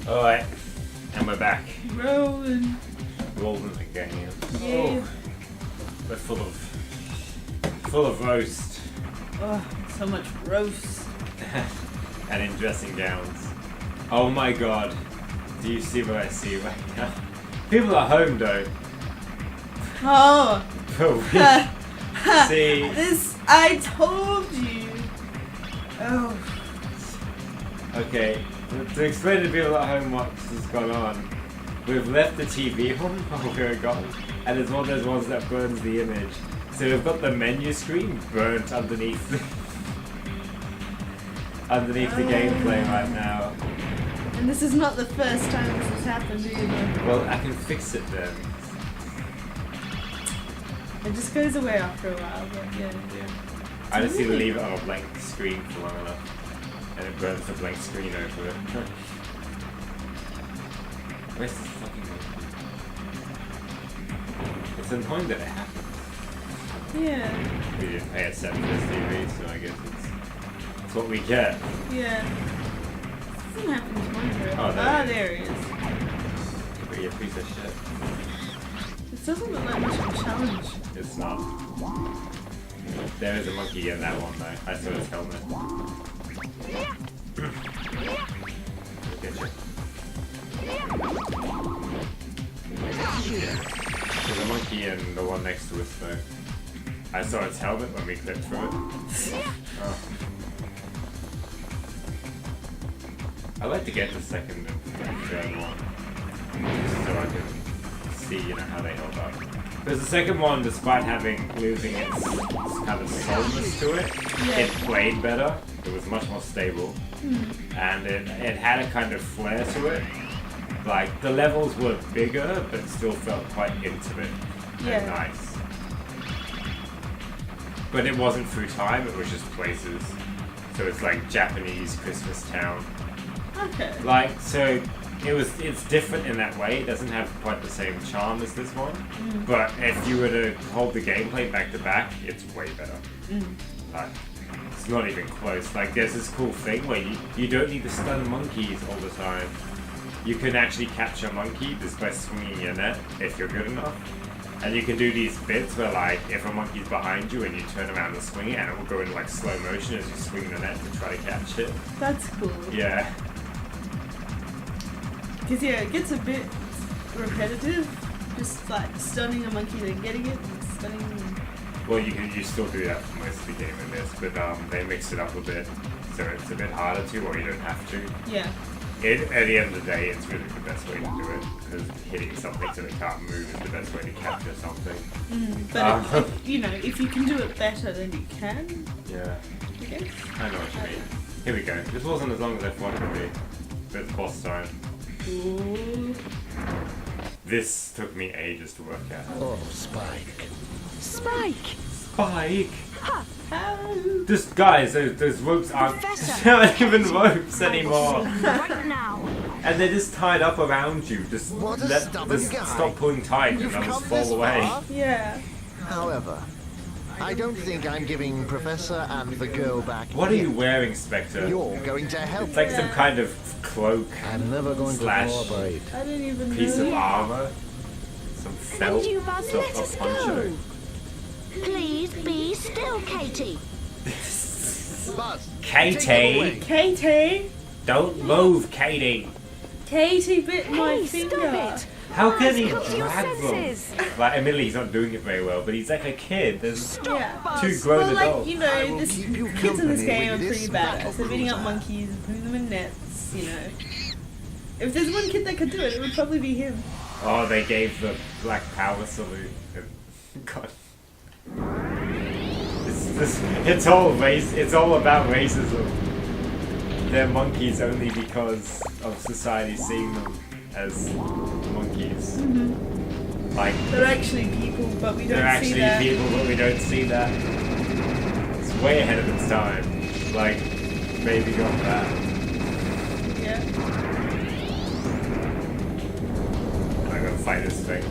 Alright, and we're back. Rolling. Rolling again. Yeah. Oh, we're full of roast. Oh, so much roast. And in dressing gowns. Oh my god. Do you see what I see right now? People are home though. Oh. But we see. This, I told you. Oh. Okay, to explain to people at home what has gone on, we've left the TV on while we were gone, and it's one of those ones that burns the image. So we've got the menu screen burnt underneath the gameplay right now. And this is not the first time this has happened either. Well, I can fix it then. It just goes away after a while, but yeah. I just need to leave it on a blank screen for long enough, and it burns the blank screen over it. Where's this fucking monkey? It's annoying that it happens. Yeah. We didn't pay a cent for this TV, so I guess it's what we get. Yeah. This doesn't happen to mine very Oh, often. there There he is. Be a piece of shit. This doesn't look like much of a challenge. It's not. There is a monkey in that one though. I saw his helmet. Get you. There's a monkey in the one next to us though. I saw its helmet when we clipped through it. Oh. I like to get the second and third one, so I can see, how they hold up. Because the second one, despite losing its kind of soulness to it, it played better. It was much more stable, and it had a kind of flair to it. Like the levels were bigger, but still felt quite intimate and nice. But it wasn't through time; it was just places. So it's like Japanese Christmas town. Okay. Like, so it's different in that way. It doesn't have quite the same charm as this one. But if you were to hold the gameplay back to back, it's way better. Like, it's not even close. Like, there's this cool thing where you don't need to stun monkeys all the time. You can actually catch a monkey just by swinging your net if you're good enough. And you can do these bits where, like, if a monkey's behind you and you turn around and swing it, and it will go in like slow motion as you swing the net to try to catch it. That's cool. Yeah. Because it gets a bit repetitive, just like stunning a monkey and getting it, and stunning. Well, you still do that for most of the game in this, but they mix it up a bit, so it's a bit harder to, or you don't have to. Yeah. At the end of the day, it's really the best way to do it, because hitting something so they can't move is the best way to capture something. But if you can do it better, then you can. Yeah. I guess. I know what you mean. Here we go. This wasn't as long as I thought it would be, but it's boss time. Ooh. This took me ages to work out. Oh, Spike. Spike! Spike! Ha! Just guys, those ropes aren't even ropes anymore. Right now. And they're just tied up around you. Just What a stubborn guy. stop pulling tight and You've they'll just come fall this away. far. Yeah. However, I don't think I'm giving Professor and the girl back. What are yet. you wearing, Spectre? You're going to help. It's like some kind of cloak I'm never going Slash. to cooperate. I didn't even piece know. of armor. Some felt. And you must some let us poncho. go. Please be still, Katie. Buzz, Katie! take it away. Katie! Don't move, Katie! Katie bit my Hey, finger. stop it. How can he Come to your drag senses. them? Like, admittedly, he's not doing it very well, but he's like a kid. There's Yeah. two grown Well, like, adults. you I know, will this, keep you kids in this company game are with pretty this badass. battle They're beating up cruiser. monkeys and putting them in nets, you know. If there's one kid that could do it, it would probably be him. Oh, they gave the Black Power salute. God. It's all about racism. They're monkeys only because of society seeing them as monkeys. Like, They're actually people, but we they're don't see actually that. people, but we don't see that. It's way ahead of its time. Like, maybe got that. Yeah. I'm gonna fight this thing.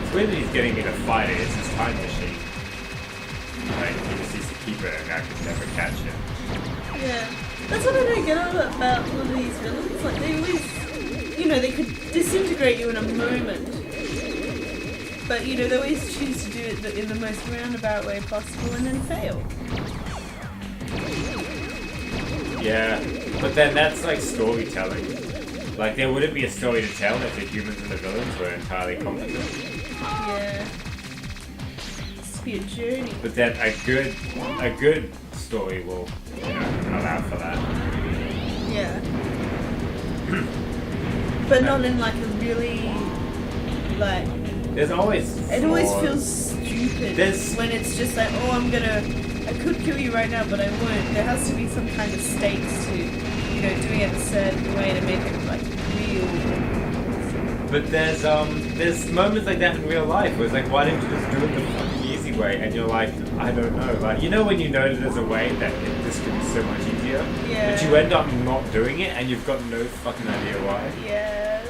It's weird that he's getting me to fight it. It's his time machine. Like, he just needs to keep it and I can never catch it. Yeah. That's what I don't get about all of these villains. Like, they always, they could disintegrate you in a moment. But, they always choose to do it in the most roundabout way possible and then fail. Yeah, but then that's like storytelling. Like, there wouldn't be a story to tell if the humans and the villains were entirely competent. Yeah. It's be a journey. But then a good story will, allow for that. Yeah. But not in like a really, like... There's always It always feels stupid when it's just like, oh, I could kill you right now, but I won't. There has to be some kind of stakes to, doing it a certain way to make it like real. But there's moments like that in real life where it's like, why didn't you just do it the fucking easy way? And you're like, I don't know. Like, when you know that there's a way that this could be so much easier, Yeah. but you end up not doing it and you've got no fucking idea why. Yes.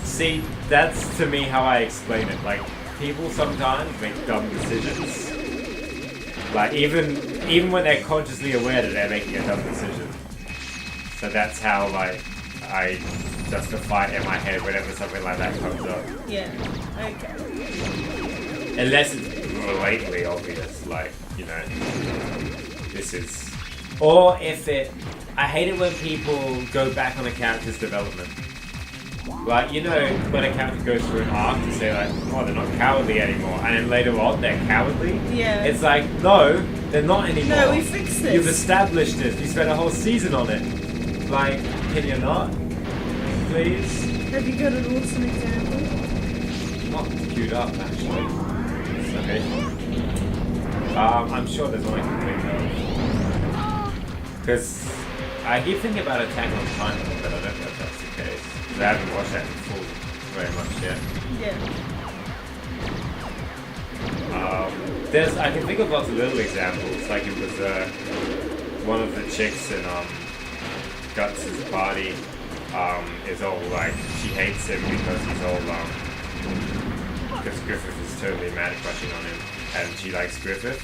See, that's to me how I explain it. Like, people sometimes make dumb decisions. Like, even when they're consciously aware that they're making a dumb decision. So that's how, like, I justify it in my head whenever something like that comes up. Yeah. Okay. Unless it's blatantly obvious, like, this is... Or if it... I hate it when people go back on a character's development. Like, when a character goes through an arc to say, like, oh, they're not cowardly anymore, and then later on, they're cowardly? Yeah. It's like, no, they're not anymore. No, we fixed this. You've established this. You spent a whole season on it. Like, can you not? Please? Have you got an awesome example? Not queued up, actually. It's okay. I'm sure there's one I can think of. Because I keep thinking about Attack on Titan, but I don't know if that's the case. I haven't watched that in full very much yet. Yeah. I can think of lots of little examples. Like, it was one of the chicks in Guts' party is all like, she hates him because he's all because Griffith is totally mad crushing on him, and she likes Griffith.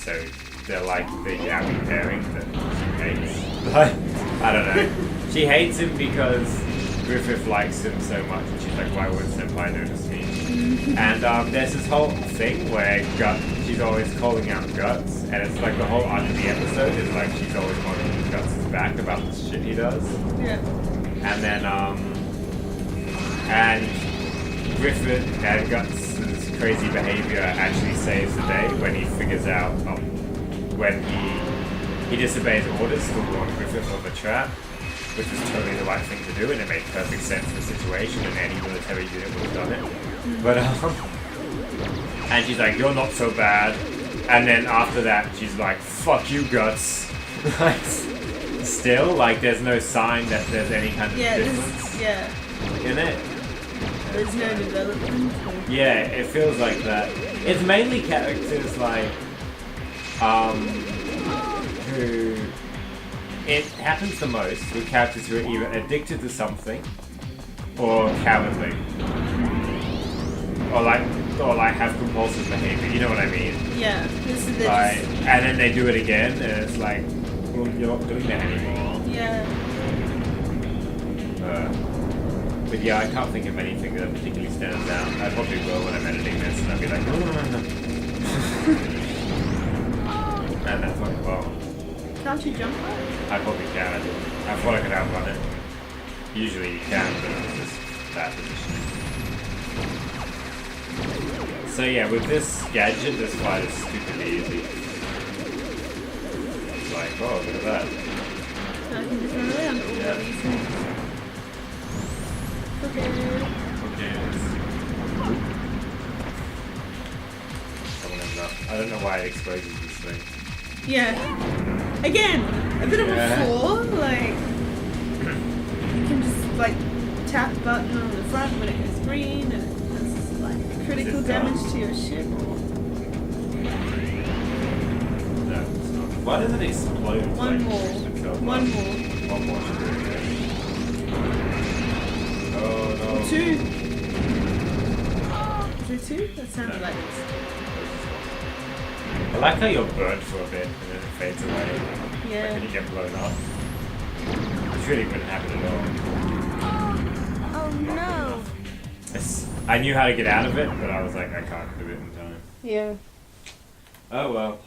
So they're like the happy pairing that she hates. Like, I don't know. She hates him because Griffith likes him so much, and she's like, why would Senpai notice me? And there's this whole thing where she's always calling out Guts, and it's like the whole arc of the episode is like she's always on Guts' back about the shit he does. Yeah. And then, and Griffith and Guts' crazy behavior actually saves the day when he figures out, when he disobeys orders to warn Griffith of a trap, which was totally the right thing to do, and it made perfect sense in the situation, and any military unit would have done it. But, and she's like, you're not so bad. And then after that, she's like, fuck you, Guts. Like, still, like, there's no sign that there's any kind of difference in it. There's no development. Yeah, it feels like that. It's mainly characters like, who... It happens the most with characters who are either addicted to something or cowardly. Or like have compulsive behavior, you know what I mean? Yeah. This is Like, and then they do it again, and it's like, well, you're not doing that anymore. Yeah. But yeah, I can't think of anything that particularly stands out. I probably will when I'm editing this, and I'll be like, and that's like, well. Can't you jump on it? I probably can. I thought I could outrun it. Usually you can, but it's just bad positioning. So yeah, with this gadget, this fight is stupidly easy. It's like, oh, look at that. So I can just run around all these things. Okay. I don't know why it exposes this thing. Yeah. Again, a bit of a flaw, like, you can just, like, tap the button on the front when it goes green, and it does, like, critical damage to your ship. No, it's not. Why does it explode? One more. One more. One more. Oh, no. Two. Is there two? That sounded like it's... I like how you're burnt for a bit and then it fades away. Yeah. Like when you get blown up. Which really wouldn't happen at all. Oh no. I knew how to get out of it, but I was like, I can't do it in time. Yeah. Oh well.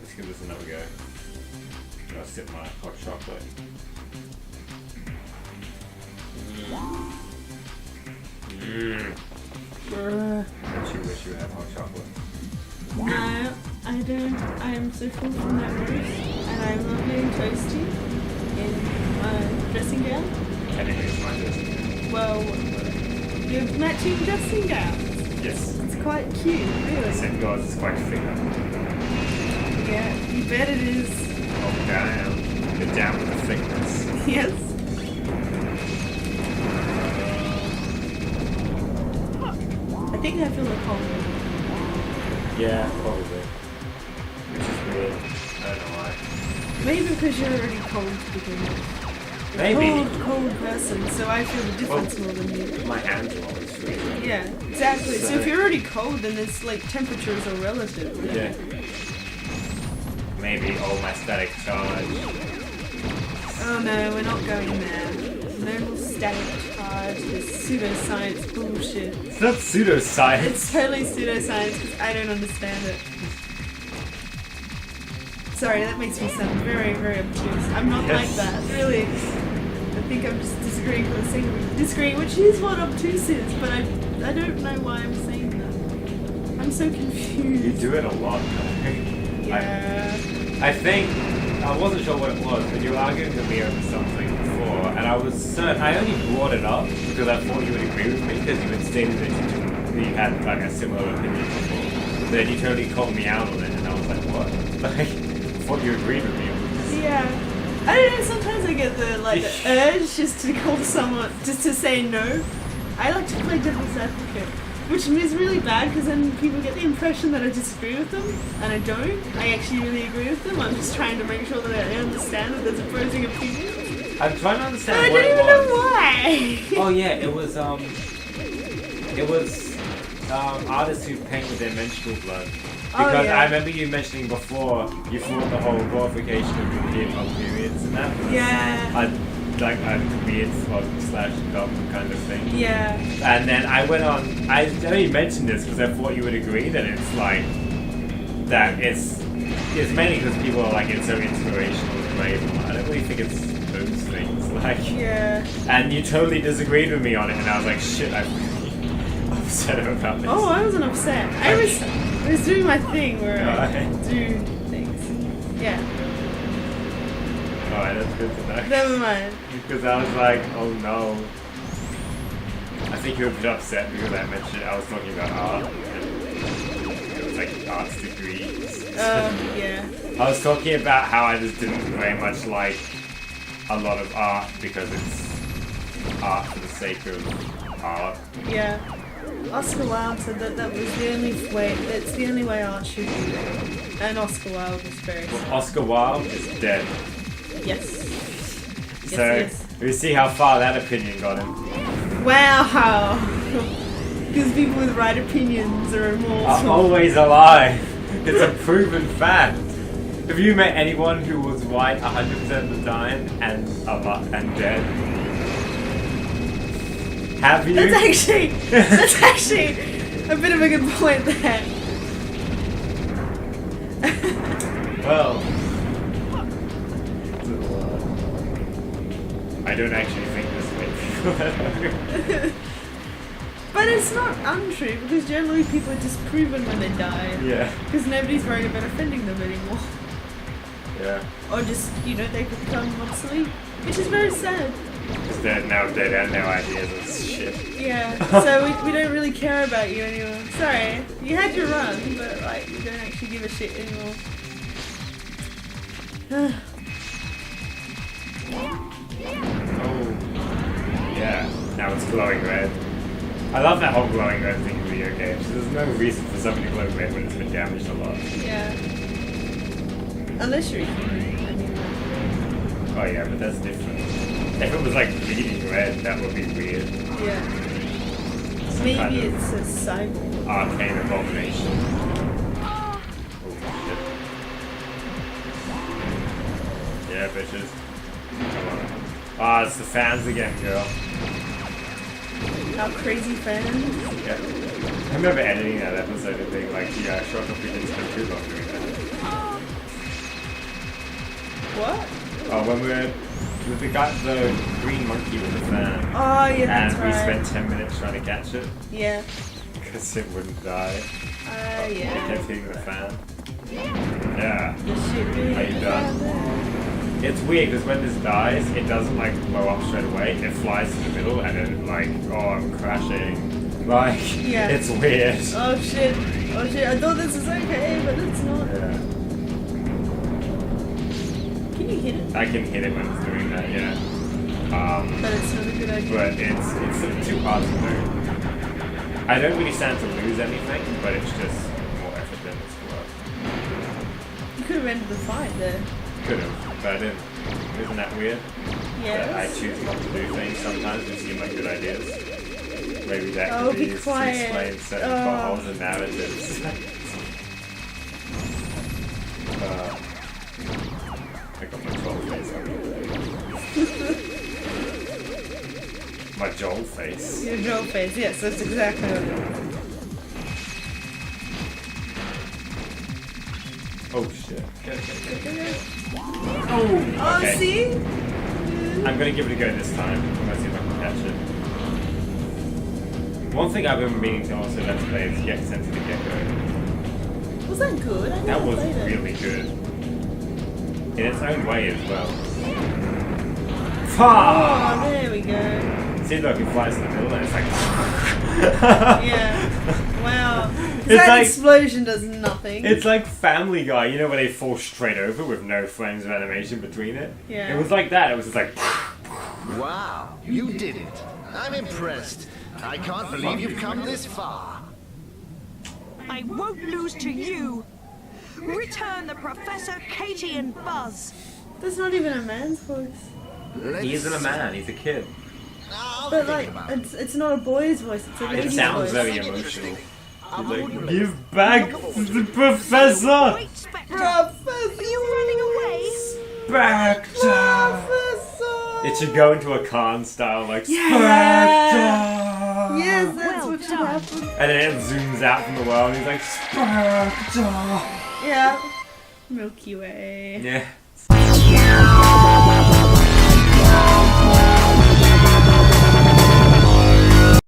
Let's give this another go. I'll sip my hot chocolate. Don't you wish you had hot chocolate? No, I don't. I am so full from that roast, and I'm not getting toasty in my dressing gown. Technically it's my dressing gown. Well, you have matching dressing gowns. Yes. It's quite cute, really. Except yours is quite thick. Yeah, you bet it is. Oh damn. You're down with the thickness. Yes. I think I feel like cold. Yeah, probably. Which is weird. I don't know why. Maybe because you're already cold to begin with. Maybe. Cold person, so I feel the difference more than you. My hands are always freezing. Yeah, exactly. So if you're already cold, then this like temperatures are relative. Yeah. Maybe all my static charge. Oh no, we're not going there. No more static charge. This pseudoscience bullshit. It's not pseudoscience. It's totally pseudoscience because I don't understand it. Sorry, that makes me sound very, very obtuse. I'm not like that, really. I think I'm just disagreeing for the sake of disagreeing, which is what obtuse is, but I don't know why I'm saying that. I'm so confused. You do it a lot. Yeah. I think I wasn't sure what it was, but you were arguing with me over something before, and I was certain. I only brought it up because I thought you would agree with me because you had stated that you had like a similar opinion before. Then you totally called me out on it, and I was like, what? Like, I thought you agreed with me on this. Yeah. I don't know, sometimes I get the urge just to call someone, just to say no. I like to play devil's advocate, which is really bad because then people get the impression that I disagree with them, and I don't. I actually really agree with them. I'm just trying to make sure that I understand that there's opposing opinions. I'm trying to understand But I what don't it even was. know why. Oh yeah, it was artists who paint with their menstrual blood. Because yeah. I remember you mentioning before you thought the whole glorification of European periods and that was Yeah. a weird /dumb kind of thing. Yeah. And then I went on. I only mentioned this because I thought you would agree that it's like that. It's mainly because people are like it's so inspirational and brave. I don't really think it's those things. Like Yeah. And you totally disagreed with me on it, and I was like, shit, I'm really upset about this. Oh, I wasn't upset. I was doing my thing where I Okay. do things. Yeah. Alright, that's good to know. Never mind. Because I was like, oh no. I think you were a bit upset because I mentioned I was talking about art. And it was like arts degrees. Yeah. I was talking about how I just didn't very much like a lot of art because it's art for the sake of art. Yeah. Oscar Wilde said that was the only way. It's the only way art should be. And Oscar Wilde was very. Oscar Wilde is dead. Yes. So Yes. we see how far that opinion got him. Wow. Because people with right opinions are Are immortal. always alive. It's a proven fact. Have you met anyone who was white 100% of the time and dead? Have you? That's actually a bit of a good point there. Well, I don't actually think this way. But it's not untrue because generally people are disproven when they die. Yeah. Because nobody's worried about offending them anymore. Yeah. Or just, they become obsolete. Which is very sad. Because they're now dead and no ideas of shit. Yeah. So we don't really care about you anymore. Sorry. You had your run, but we don't actually give a shit anymore. Oh. Yeah. Now it's glowing red. I love that whole glowing red thing in video games. There's no reason for something to glow red when it's been damaged a lot. Yeah. Unless you're a human. Oh yeah, but that's different. If it was like bleeding red, that would be weird. Yeah. Some Maybe kind of it's a cyborg. arcane abomination. Oh shit. Yeah, bitches. Ah, it's the fans again, girl. Our crazy fans. Yeah. I remember editing that episode and being like, yeah, sure, I we didn't spend too long doing that. What? Oh, when we were with the guy, the green monkey with the fan. Oh, yeah, that's and right. we spent 10 minutes trying to catch it. Yeah. Because it wouldn't die. Yeah. It kept hitting the fan. Yeah. You should be. Are you done? It's weird because when this dies, it doesn't like blow up straight away. It flies to the middle and then like, oh, I'm crashing. Like, Yeah. it's weird. Oh shit. Oh shit. I thought this was okay, but it's not. Yeah. Can you hit it? I can hit it when it's doing that, yeah. But it's not a good idea. But it's sort of too hard to do. I don't really stand to lose anything, but it's just more effort than it's worth. You could have ended the fight there. Could have, but I didn't. Isn't that weird? Yes. That I choose not to do things sometimes that seem like good ideas. Maybe that Oh, could be be used to quiet. explain certain plot holes and narratives. I got my troll face on. My Joel face. Your Joel face, yes, that's exactly what it is. Oh shit. Okay. Oh, Okay. see? I'm gonna give it a go this time. I'm gonna see if I can catch it. One thing I've been meaning to also let's play is Get Sent to the Decco. Was that good? I That never was played it. really good. In its own way as well. Fah! Oh, there we go. See, look, it flies in the middle and it's like. Yeah. Wow. It's That like- explosion does nothing. It's like Family Guy, you know, where they fall straight over with no frames of animation between it? Yeah. It was like that, it was just like. Wow, you did it. I'm impressed. I can't believe you've come this far. I won't lose to you. Return the Professor, Katie, and Buzz. That's not even a man's voice. He isn't a man, he's a kid. I'll But think like, about it. it's not a boy's voice, it's a It lady's sounds voice. very emotional. He's like, Give give back the professor! Wait, Spectre. Professor! Are you running away? Specter! Professor! It should go into a Khan style, like Yeah. Specter! Yes, that's Well what should done. happen. And then it zooms out from the world and he's like, Specter! Yeah. Milky Way. Yeah.